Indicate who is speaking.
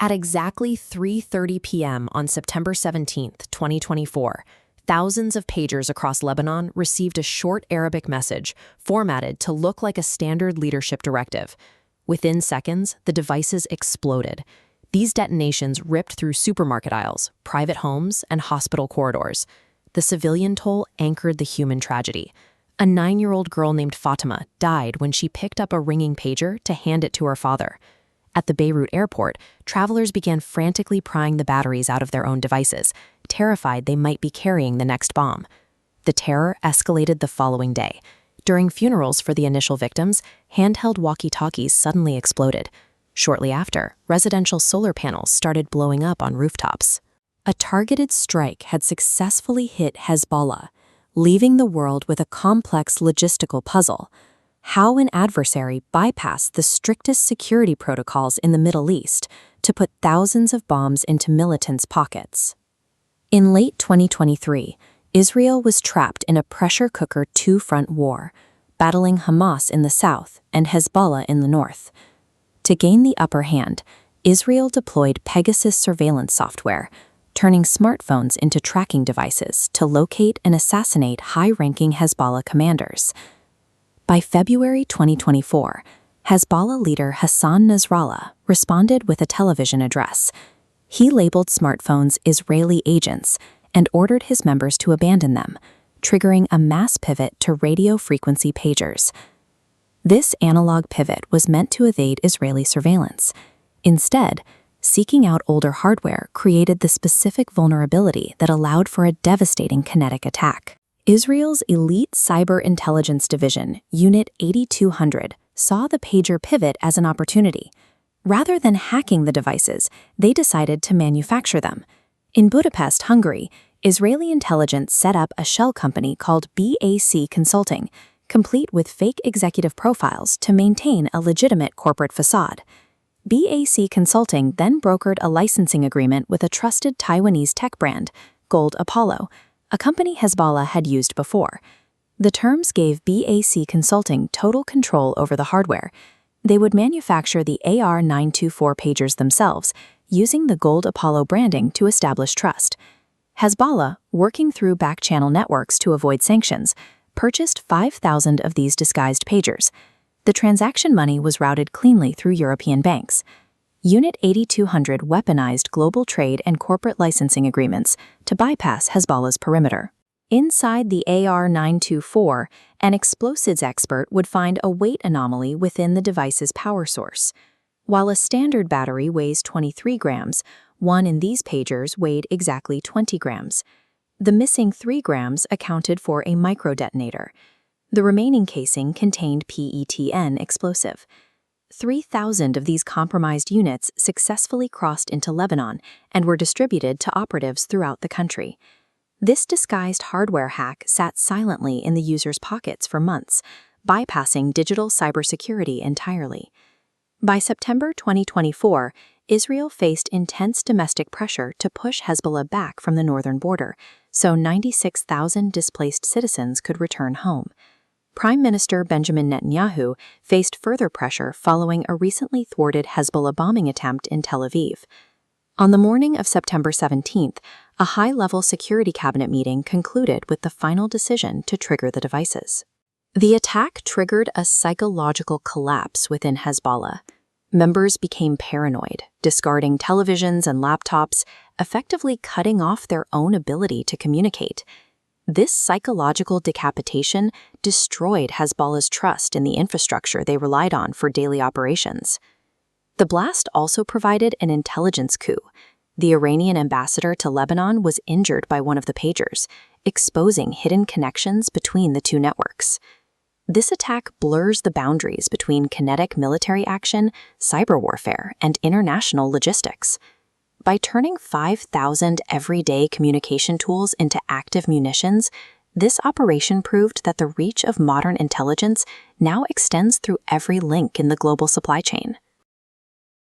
Speaker 1: At exactly 3:30 p.m. on September 17, 2024, thousands of pagers across Lebanon received a short Arabic message formatted to look like a standard leadership directive. Within seconds, the devices exploded. These detonations ripped through supermarket aisles, private homes, and hospital corridors. The civilian toll anchored the human tragedy. A 9-year-old girl named Fatima died when she picked up a ringing pager to hand it to her father. At the Beirut airport, travelers began frantically prying the batteries out of their own devices, terrified they might be carrying the next bomb. The terror escalated the following day. During funerals for the initial victims, handheld walkie-talkies suddenly exploded. Shortly after, residential solar panels started blowing up on rooftops. A targeted strike had successfully hit Hezbollah, leaving the world with a complex logistical puzzle: how an adversary bypassed the strictest security protocols in the Middle East to put thousands of bombs into militants' pockets. In late 2023, Israel was trapped in a pressure cooker two-front war, battling Hamas in the south and Hezbollah in the north. To gain the upper hand, Israel deployed Pegasus surveillance software, turning smartphones into tracking devices to locate and assassinate high-ranking Hezbollah commanders. By February 2024, Hezbollah leader Hassan Nasrallah responded with a television address. He labeled smartphones Israeli agents and ordered his members to abandon them, triggering a mass pivot to radio frequency pagers. This analog pivot was meant to evade Israeli surveillance. Instead, seeking out older hardware created the specific vulnerability that allowed for a devastating kinetic attack. Israel's elite cyber intelligence division, Unit 8200, saw the pager pivot as an opportunity. Rather than hacking the devices, they decided to manufacture them. In Budapest, Hungary, Israeli intelligence set up a shell company called BAC Consulting, complete with fake executive profiles to maintain a legitimate corporate facade. BAC Consulting then brokered a licensing agreement with a trusted Taiwanese tech brand, Gold Apollo, a company Hezbollah had used before. The terms gave BAC Consulting total control over the hardware. They would manufacture the AR-924 pagers themselves, using the Gold Apollo branding to establish trust. Hezbollah, working through back-channel networks to avoid sanctions, purchased 5,000 of these disguised pagers. The transaction money was routed cleanly through European banks. Unit 8200 weaponized global trade and corporate licensing agreements to bypass Hezbollah's perimeter. Inside the AR-924, an explosives expert would find a weight anomaly within the device's power source. While a standard battery weighs 23 grams, one in these pagers weighed exactly 20 grams. The missing 3 grams accounted for a microdetonator. The remaining casing contained PETN explosive. 3,000 of these compromised units successfully crossed into Lebanon and were distributed to operatives throughout the country. This disguised hardware hack sat silently in the user's pockets for months, bypassing digital cybersecurity entirely. By September 2024, Israel faced intense domestic pressure to push Hezbollah back from the northern border, so 96,000 displaced citizens could return home. Prime Minister Benjamin Netanyahu faced further pressure following a recently thwarted Hezbollah bombing attempt in Tel Aviv. On the morning of September 17th, a high-level security cabinet meeting concluded with the final decision to trigger the devices. The attack triggered a psychological collapse within Hezbollah. Members became paranoid, discarding televisions and laptops, effectively cutting off their own ability to communicate. This psychological decapitation destroyed Hezbollah's trust in the infrastructure they relied on for daily operations. The blast also provided an intelligence coup. The Iranian ambassador to Lebanon was injured by one of the pagers, exposing hidden connections between the two networks. This attack blurs the boundaries between kinetic military action, cyber warfare, and international logistics. By turning 5,000 everyday communication tools into active munitions, this operation proved that the reach of modern intelligence now extends through every link in the global supply chain.